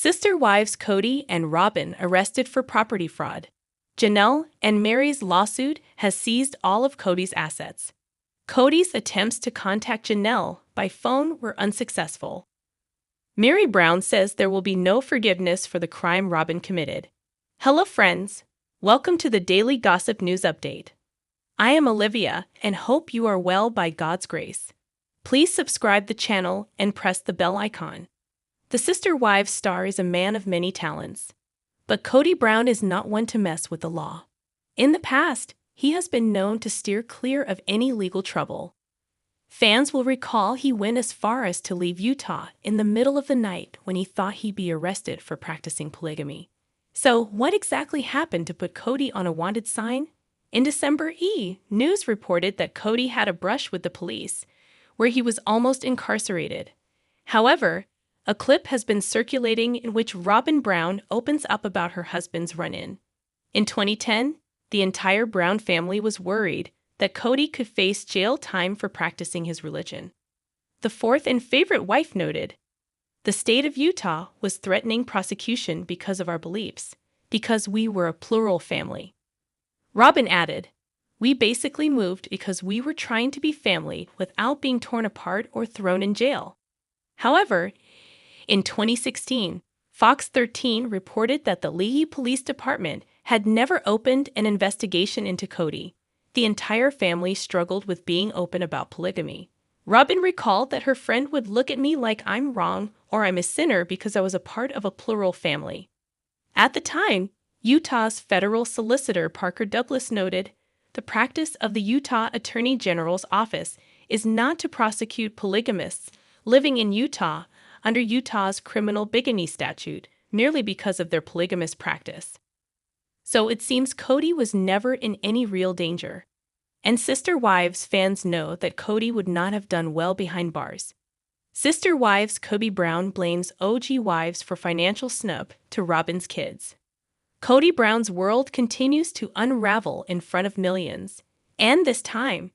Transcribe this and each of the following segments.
Sister wives Kody and Robyn arrested for property fraud. Janelle and Meri's lawsuit has seized all of Kody's assets. Kody's attempts to contact Janelle by phone were unsuccessful. Meri Brown says there will be no forgiveness for the crime Robyn committed. Hello friends, welcome to the Daily Gossip News Update. I am Olivia and hope you are well by God's grace. Please subscribe the channel and press the bell icon. The Sister Wives star is a man of many talents. But Kody Brown is not one to mess with the law. In the past, he has been known to steer clear of any legal trouble. Fans will recall he went as far as to leave Utah in the middle of the night when he thought he'd be arrested for practicing polygamy. So, what exactly happened to put Kody on a wanted sign? In December, News reported that Kody had a brush with the police, where he was almost incarcerated. However, a clip has been circulating in which Robyn Brown opens up about her husband's run-in. In 2010, the entire Brown family was worried that Kody could face jail time for practicing his religion. The fourth and favorite wife noted, "The state of Utah was threatening prosecution because of our beliefs, because we were a plural family." Robyn added, "We basically moved because we were trying to be family without being torn apart or thrown in jail." However, in 2016, Fox 13 reported that the Lehi Police Department had never opened an investigation into Kody. The entire family struggled with being open about polygamy. Robyn recalled that her friend would look at me like I'm wrong or I'm a sinner because I was a part of a plural family. At the time, Utah's federal solicitor Parker Douglas noted, "The practice of the Utah Attorney General's office is not to prosecute polygamists living in Utah under Utah's criminal bigamy statute, merely because of their polygamous practice." So it seems Kody was never in any real danger. And Sister Wives fans know that Kody would not have done well behind bars. Sister Wives Kody Brown blames OG wives for financial snub to Robyn's kids. Kody Brown's world continues to unravel in front of millions. And this time,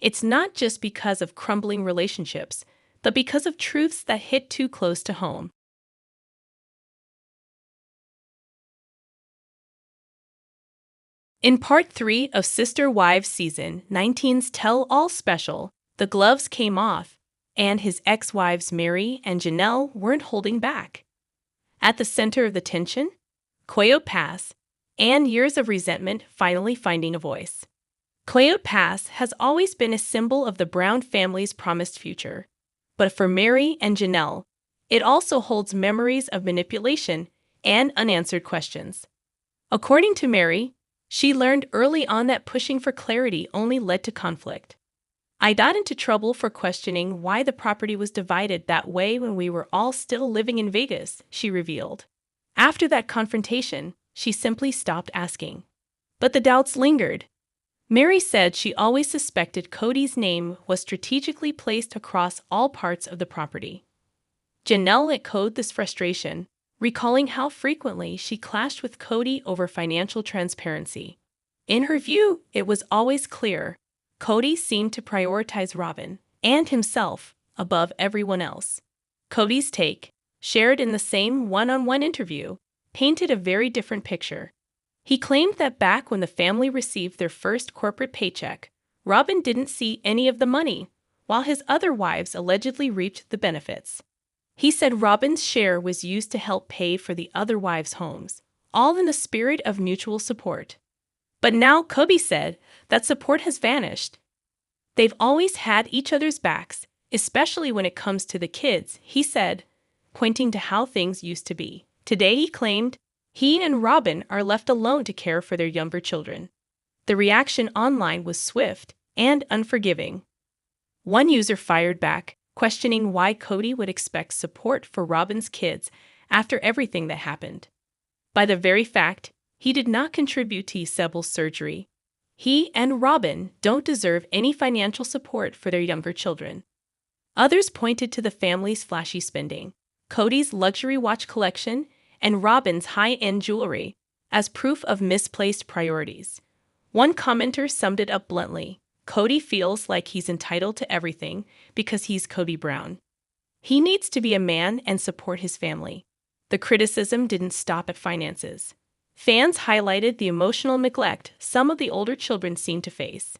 it's not just because of crumbling relationships, but because of truths that hit too close to home. In Part 3 of Sister Wives Season 19's Tell-All Special, the gloves came off, and his ex-wives Meri and Janelle weren't holding back. At the center of the tension, Kody Pass, and years of resentment finally finding a voice. Kody Pass has always been a symbol of the Brown family's promised future. But for Meri and Janelle, it also holds memories of manipulation and unanswered questions. According to Meri, she learned early on that pushing for clarity only led to conflict. "I got into trouble for questioning why the property was divided that way when we were all still living in Vegas," she revealed. After that confrontation, she simply stopped asking. But the doubts lingered. Meri said she always suspected Kody's name was strategically placed across all parts of the property. Janelle echoed this frustration, recalling how frequently she clashed with Kody over financial transparency. In her view, it was always clear Kody seemed to prioritize Robyn and himself above everyone else. Kody's take, shared in the same one-on-one interview, painted a very different picture. He claimed that back when the family received their first corporate paycheck, Robyn didn't see any of the money, while his other wives allegedly reaped the benefits. He said Robyn's share was used to help pay for the other wives' homes, all in a spirit of mutual support. But now Kody said that support has vanished. "They've always had each other's backs, especially when it comes to the kids," he said, pointing to how things used to be. Today, he claimed, he and Robyn are left alone to care for their younger children. The reaction online was swift and unforgiving. One user fired back, questioning why Kody would expect support for Robyn's kids after everything that happened. By the very fact he did not contribute to Isabel's surgery, he and Robyn don't deserve any financial support for their younger children. Others pointed to the family's flashy spending, Kody's luxury watch collection, and Robyn's high-end jewelry as proof of misplaced priorities. One commenter summed it up bluntly: Kody feels like he's entitled to everything because he's Kody Brown. He needs to be a man and support his family. The criticism didn't stop at finances. Fans highlighted the emotional neglect some of the older children seemed to face.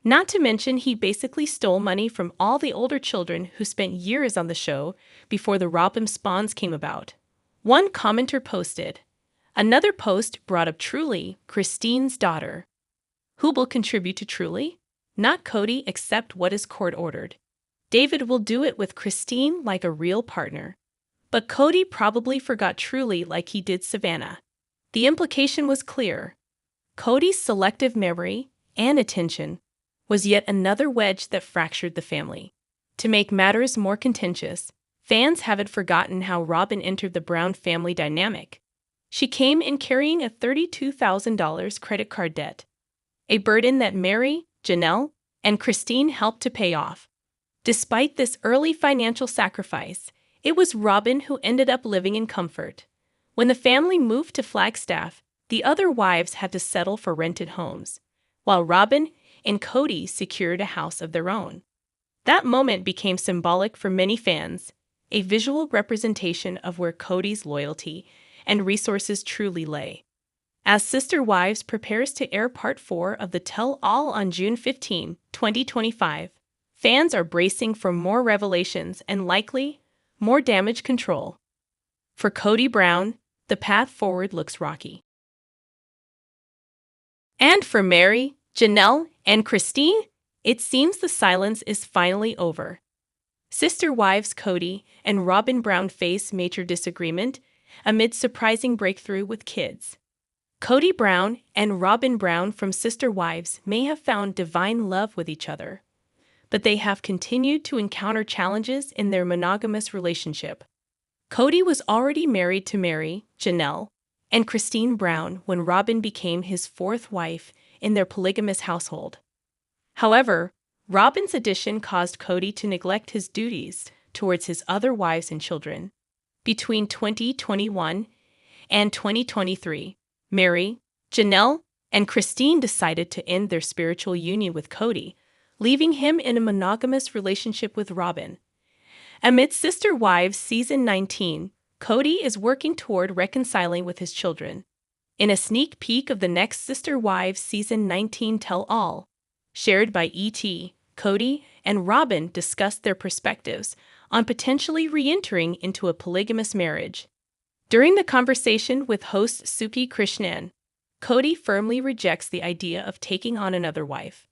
Not to mention, he basically stole money from all the older children who spent years on the show before the Robyn spawns came about. One commenter posted. Another post brought up Truly, Christine's daughter. Who will contribute to Truly? Not Kody, except what is court-ordered. David will do it with Christine like a real partner. But Kody probably forgot Truly like he did Savannah. The implication was clear. Kody's selective memory and attention was yet another wedge that fractured the family. To make matters more contentious, fans haven't forgotten how Robyn entered the Brown family dynamic. She came in carrying a $32,000 credit card debt, a burden that Meri, Janelle, and Christine helped to pay off. Despite this early financial sacrifice, it was Robyn who ended up living in comfort. When the family moved to Flagstaff, the other wives had to settle for rented homes, while Robyn and Kody secured a house of their own. That moment became symbolic for many fans, a visual representation of where Kody's loyalty and resources truly lay. As Sister Wives prepares to air Part 4 of the tell-all on June 15, 2025, fans are bracing for more revelations and likely more damage control. For Kody Brown, the path forward looks rocky. And for Meri, Janelle, and Christine, it seems the silence is finally over. Sister Wives Kody and Robyn Brown face major disagreement amid surprising breakthrough with kids. Kody Brown and Robyn Brown from Sister Wives may have found divine love with each other, but they have continued to encounter challenges in their monogamous relationship. Kody was already married to Meri, Janelle, and Christine Brown when Robyn became his fourth wife in their polygamous household. However, Robyn's addition caused Kody to neglect his duties towards his other wives and children. Between 2021 and 2023, Meri, Janelle, and Christine decided to end their spiritual union with Kody, leaving him in a monogamous relationship with Robyn. Amid Sister Wives Season 19, Kody is working toward reconciling with his children. In a sneak peek of the next Sister Wives Season 19 tell-all, shared by ET, Kody and Robyn discussed their perspectives on potentially re-entering into a polygamous marriage. During the conversation with host Suki Krishnan, Kody firmly rejects the idea of taking on another wife.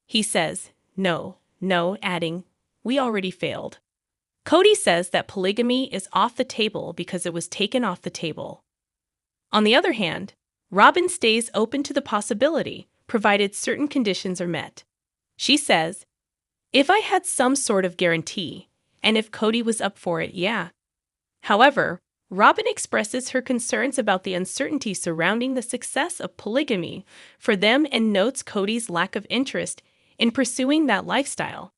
He says, no, adding, we already failed. Kody says that polygamy is off the table because it was taken off the table. On the other hand, Robyn stays open to the possibility, provided certain conditions are met. She says, if I had some sort of guarantee, and if Kody was up for it, yeah. However, Robyn expresses her concerns about the uncertainty surrounding the success of polygamy for them and notes Kody's lack of interest in pursuing that lifestyle,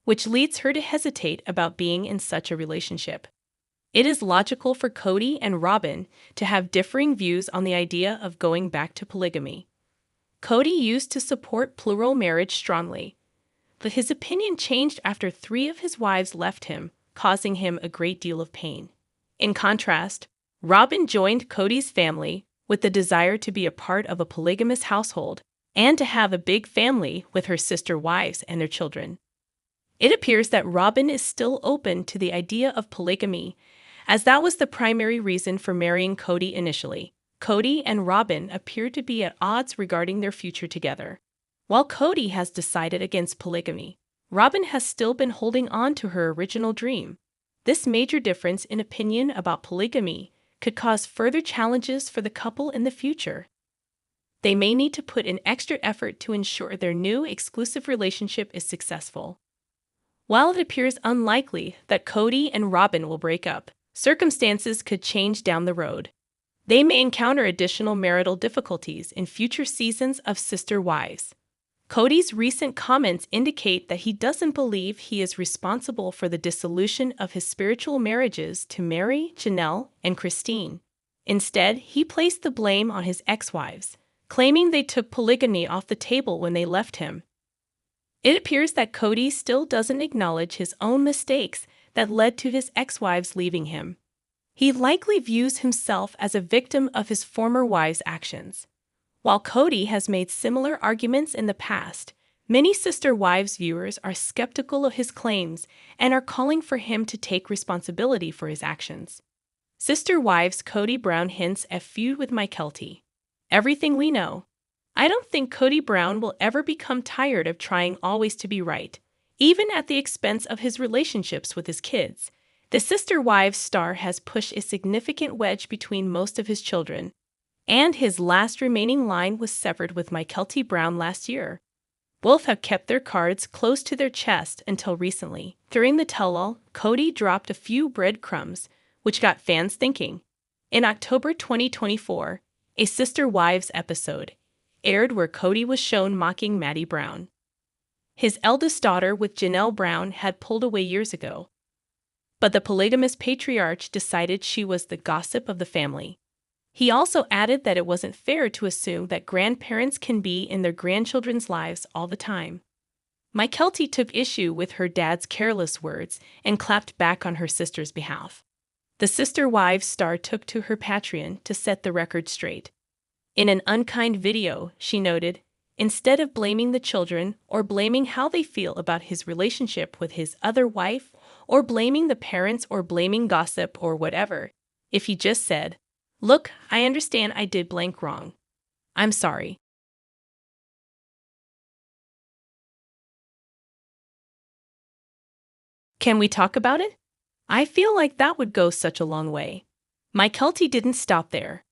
which leads her to hesitate about being in such a relationship. It is logical for Kody and Robyn to have differing views on the idea of going back to polygamy. Kody used to support plural marriage strongly, but his opinion changed after 3 of his wives left him, causing him a great deal of pain. In contrast, Robyn joined Kody's family with the desire to be a part of a polygamous household and to have a big family with her sister wives and their children. It appears that Robyn is still open to the idea of polygamy, as that was the primary reason for marrying Kody initially. Kody and Robyn appear to be at odds regarding their future together. While Kody has decided against polygamy, Robyn has still been holding on to her original dream. This major difference in opinion about polygamy could cause further challenges for the couple in the future. They may need to put in extra effort to ensure their new exclusive relationship is successful. While it appears unlikely that Kody and Robyn will break up, circumstances could change down the road. They may encounter additional marital difficulties in future seasons of Sister Wives. Kody's recent comments indicate that he doesn't believe he is responsible for the dissolution of his spiritual marriages to Meri, Janelle, and Christine. Instead, he placed the blame on his ex-wives, claiming they took polygamy off the table when they left him. It appears that Kody still doesn't acknowledge his own mistakes that led to his ex-wives leaving him. He likely views himself as a victim of his former wife's actions. While Kody has made similar arguments in the past, many Sister Wives viewers are skeptical of his claims and are calling for him to take responsibility for his actions. Sister Wives Kody Brown hints at feud with Mykelti. Everything we know. I don't think Kody Brown will ever become tired of trying always to be right, even at the expense of his relationships with his kids. The Sister Wives star has pushed a significant wedge between most of his children, and his last remaining line was severed with Mykelti Brown last year. Both have kept their cards close to their chest until recently. During the tell-all, Kody dropped a few breadcrumbs, which got fans thinking. In October 2024, a Sister Wives episode aired where Kody was shown mocking Maddie Brown. His eldest daughter with Janelle Brown had pulled away years ago, but the polygamous patriarch decided she was the gossip of the family. He also added that it wasn't fair to assume that grandparents can be in their grandchildren's lives all the time. Mykelti took issue with her dad's careless words and clapped back on her sister's behalf. The Sister Wives star took to her Patreon to set the record straight. In an unkind video, she noted, instead of blaming the children or blaming how they feel about his relationship with his other wife or blaming the parents or blaming gossip or whatever, if he just said, "Look, I understand I did blank wrong. I'm sorry." Can we talk about it? I feel like that would go such a long way. Mykelti didn't stop there.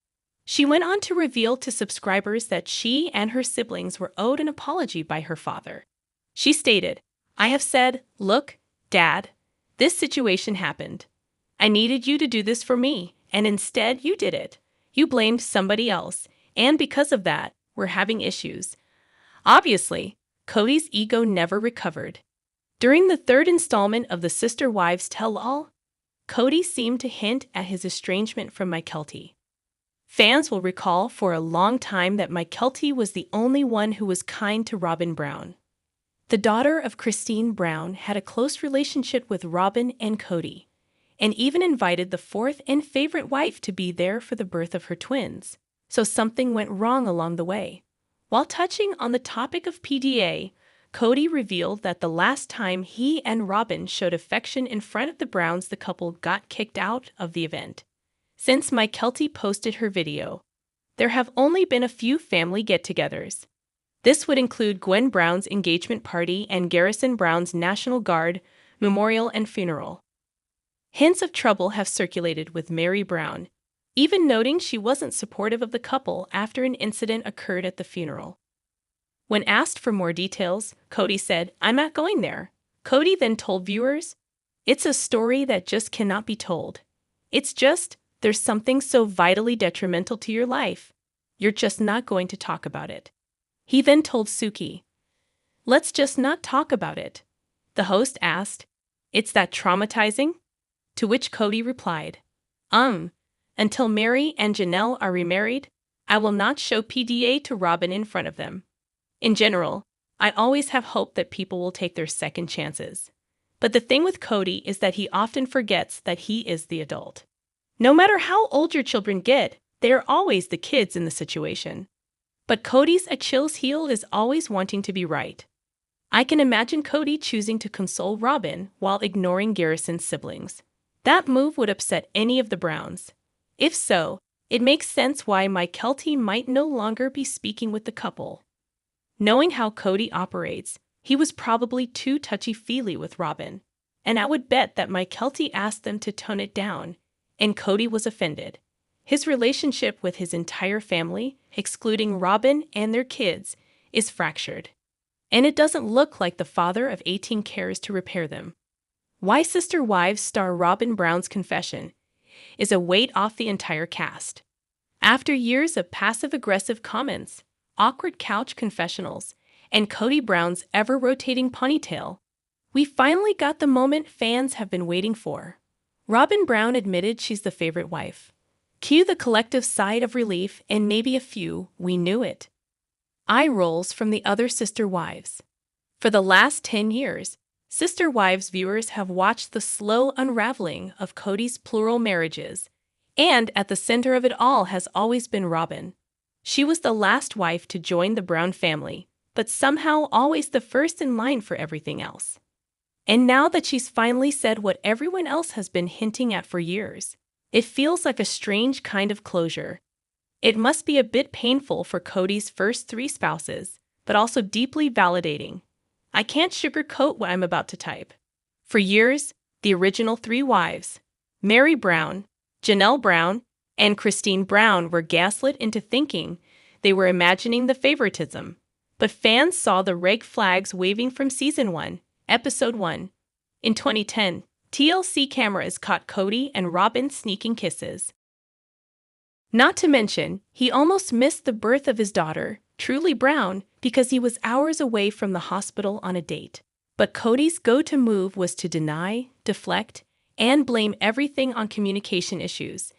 She went on to reveal to subscribers that she and her siblings were owed an apology by her father. She stated, "I have said, look, Dad, this situation happened. I needed you to do this for me, and instead you did it. You blamed somebody else, and because of that, we're having issues." Obviously, Kody's ego never recovered. During the third installment of the Sister Wives tell-all, Kody seemed to hint at his estrangement from Mykelti. Fans will recall for a long time that Mykelti was the only one who was kind to Robyn Brown. The daughter of Christine Brown had a close relationship with Robyn and Kody, and even invited the fourth and favorite wife to be there for the birth of her twins. So something went wrong along the way. While touching on the topic of PDA, Kody revealed that the last time he and Robyn showed affection in front of the Browns, the couple got kicked out of the event. Since Mykelti posted her video, there have only been a few family get-togethers. This would include Gwen Brown's engagement party and Garrison Brown's National Guard memorial and funeral. Hints of trouble have circulated with Meri Brown, even noting she wasn't supportive of the couple after an incident occurred at the funeral. When asked for more details, Kody said, "I'm not going there." Kody then told viewers, "It's a story that just cannot be told. It's just, there's something so vitally detrimental to your life. You're just not going to talk about it." He then told Suki, "Let's just not talk about it." The host asked, "It's that traumatizing?" To which Kody replied, Until Meri and Janelle are remarried, I will not show PDA to Robyn in front of them. In general, I always have hope that people will take their second chances. But the thing with Kody is that he often forgets that he is the adult. No matter how old your children get, they are always the kids in the situation. But Kody's Achilles heel is always wanting to be right. I can imagine Kody choosing to console Robyn while ignoring Garrison's siblings. That move would upset any of the Browns. If so, it makes sense why Mykelti might no longer be speaking with the couple. Knowing how Kody operates, he was probably too touchy-feely with Robyn, and I would bet that Mykelti asked them to tone it down, and Kody was offended. His relationship with his entire family, excluding Robyn and their kids, is fractured. And it doesn't look like the father of 18 cares to repair them. Why Sister Wives star Robyn Brown's confession is a weight off the entire cast. After years of passive-aggressive comments, awkward couch confessionals, and Kody Brown's ever-rotating ponytail, we finally got the moment fans have been waiting for. Robyn Brown admitted she's the favorite wife. Cue the collective sigh of relief and maybe a few, "we knew it" eye rolls from the other Sister Wives. For the last 10 years, Sister Wives viewers have watched the slow unraveling of Kody's plural marriages And at the center of it all has always been Robyn. She was the last wife to join the Brown family, but somehow always the first in line for everything else. And now that she's finally said what everyone else has been hinting at for years, it feels like a strange kind of closure. It must be a bit painful for Kody's first 3 spouses, but also deeply validating. I can't sugarcoat what I'm about to type. For years, the original 3 wives, Meri Brown, Janelle Brown, and Christine Brown, were gaslit into thinking they were imagining the favoritism. But fans saw the red flags waving from Season 1, Episode 1. In 2010, TLC cameras caught Kody and Robyn sneaking kisses. Not to mention, he almost missed the birth of his daughter, Truly Brown, because he was hours away from the hospital on a date. But Kody's go-to move was to deny, deflect, and blame everything on communication issues.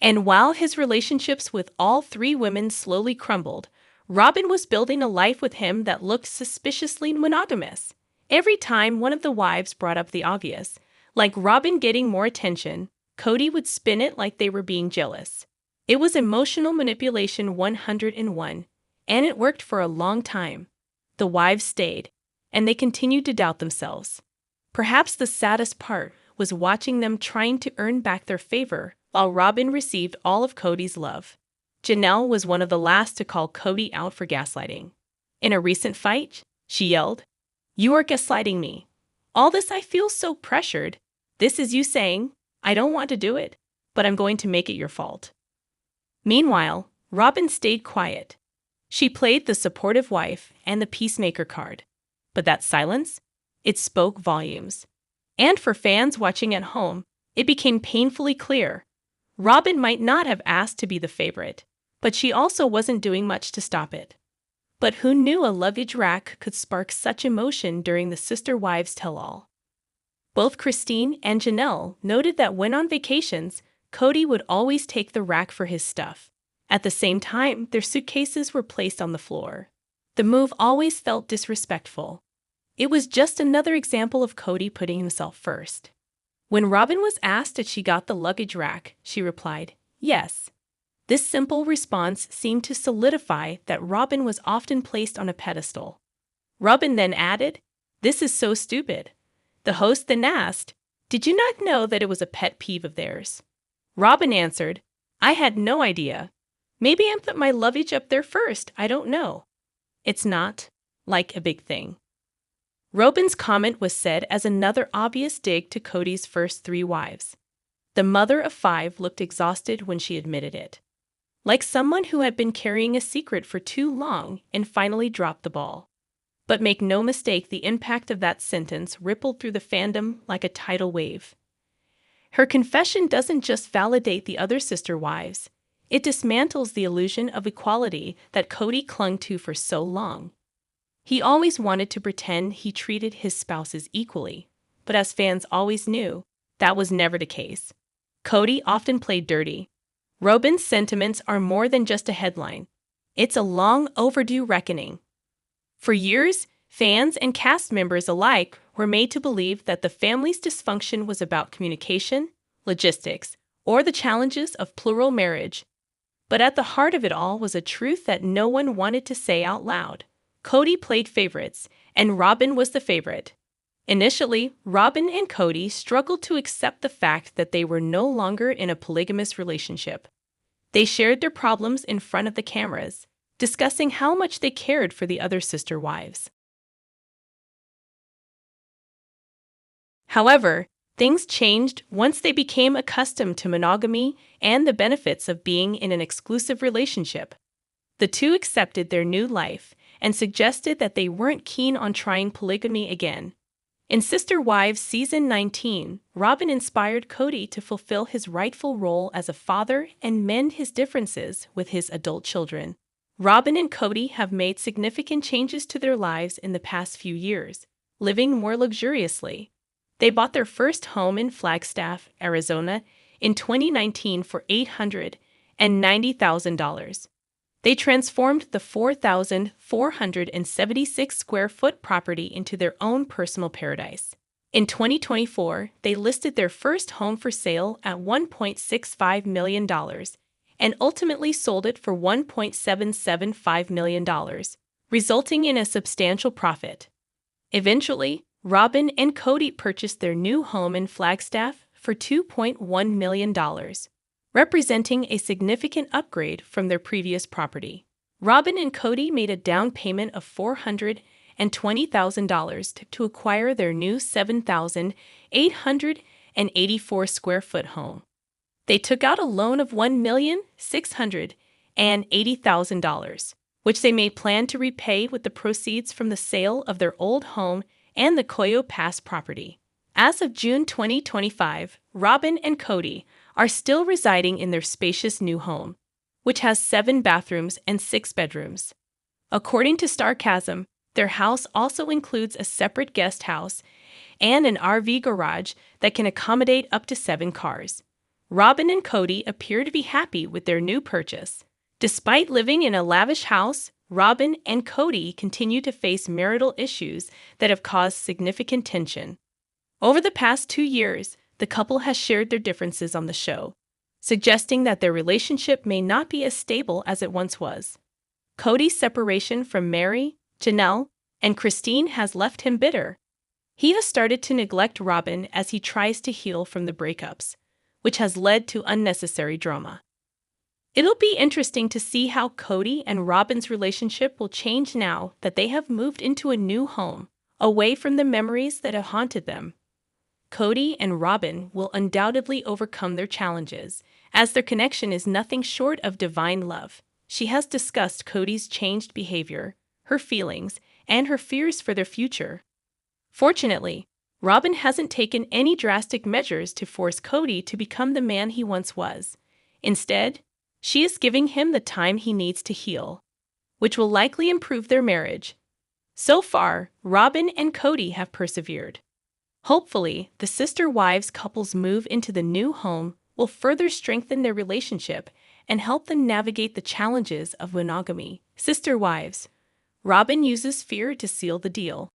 And while his relationships with all 3 women slowly crumbled, Robyn was building a life with him that looked suspiciously monogamous. Every time one of the wives brought up the obvious, like Robyn getting more attention, Kody would spin it like they were being jealous. It was emotional manipulation 101, and it worked for a long time. The wives stayed, and they continued to doubt themselves. Perhaps the saddest part was watching them trying to earn back their favor while Robyn received all of Kody's love. Janelle was one of the last to call Kody out for gaslighting. In a recent fight, she yelled, "You are gaslighting me. All this I feel so pressured. This is you saying, I don't want to do it, but I'm going to make it your fault." Meanwhile, Robyn stayed quiet. She played the supportive wife and the peacemaker card. But that silence, it spoke volumes. And for fans watching at home, it became painfully clear. Robyn might not have asked to be the favorite, but she also wasn't doing much to stop it. But who knew a luggage rack could spark such emotion during the sister wives tell-all? Both Christine and Janelle noted that when on vacations, Kody would always take the rack for his stuff. At the same time, their suitcases were placed on the floor. The move always felt disrespectful. It was just another example of Kody putting himself first. When Robyn was asked if she got the luggage rack, she replied, "Yes." This simple response seemed to solidify that Robyn was often placed on a pedestal. Robyn then added, "This is so stupid." The host then asked, "Did you not know that it was a pet peeve of theirs?" Robyn answered, "I had no idea. Maybe I put my luggage up there first, I don't know. It's not, like, a big thing." Robyn's comment was said as another obvious dig to Kody's first 3 wives. The mother of 5 looked exhausted when she admitted it. Like someone who had been carrying a secret for too long and finally dropped the ball. But make no mistake, the impact of that sentence rippled through the fandom like a tidal wave. Her confession doesn't just validate the other sister wives, it dismantles the illusion of equality that Kody clung to for so long. He always wanted to pretend he treated his spouses equally, but as fans always knew, that was never the case. Kody often played dirty. Robyn's sentiments are more than just a headline. It's a long overdue reckoning. For years, fans and cast members alike were made to believe that the family's dysfunction was about communication, logistics, or the challenges of plural marriage. But at the heart of it all was a truth that no one wanted to say out loud. Kody played favorites, and Robyn was the favorite. Initially, Robyn and Kody struggled to accept the fact that they were no longer in a polygamous relationship. They shared their problems in front of the cameras, discussing how much they cared for the other sister wives. However, things changed once they became accustomed to monogamy and the benefits of being in an exclusive relationship. The two accepted their new life and suggested that they weren't keen on trying polygamy again. In Sister Wives Season 19, Robyn inspired Kody to fulfill his rightful role as a father and mend his differences with his adult children. Robyn and Kody have made significant changes to their lives in the past few years, living more luxuriously. They bought their first home in Flagstaff, Arizona, in 2019 for $890,000. They transformed the 4,476 square foot property into their own personal paradise. In 2024, they listed their first home for sale at $1.65 million and ultimately sold it for $1.775 million, resulting in a substantial profit. Eventually, Robyn and Kody purchased their new home in Flagstaff for $2.1 million, representing a significant upgrade from their previous property. Robyn and Kody made a down payment of $420,000 to acquire their new 7,884 square foot home. They took out a loan of $1,680,000, which they may plan to repay with the proceeds from the sale of their old home and the Coyo Pass property. As of June 2025, Robyn and Kody are still residing in their spacious new home, which has 7 bathrooms and 6 bedrooms. According to Starcasm, their house also includes a separate guest house and an RV garage that can accommodate up to 7 cars. Robyn and Kody appear to be happy with their new purchase. Despite living in a lavish house, Robyn and Kody continue to face marital issues that have caused significant tension. Over the past 2 years, the couple has shared their differences on the show, suggesting that their relationship may not be as stable as it once was. Kody's separation from Meri, Janelle, and Christine has left him bitter. He has started to neglect Robyn as he tries to heal from the breakups, which has led to unnecessary drama. It'll be interesting to see how Kody and Robyn's relationship will change now that they have moved into a new home, away from the memories that have haunted them. Kody and Robyn will undoubtedly overcome their challenges, as their connection is nothing short of divine love. She has discussed Kody's changed behavior, her feelings, and her fears for their future. Fortunately, Robyn hasn't taken any drastic measures to force Kody to become the man he once was. Instead, she is giving him the time he needs to heal, which will likely improve their marriage. So far, Robyn and Kody have persevered. Hopefully, the sister wives couple's move into the new home will further strengthen their relationship and help them navigate the challenges of monogamy. Sister wives. Robyn uses fear to seal the deal.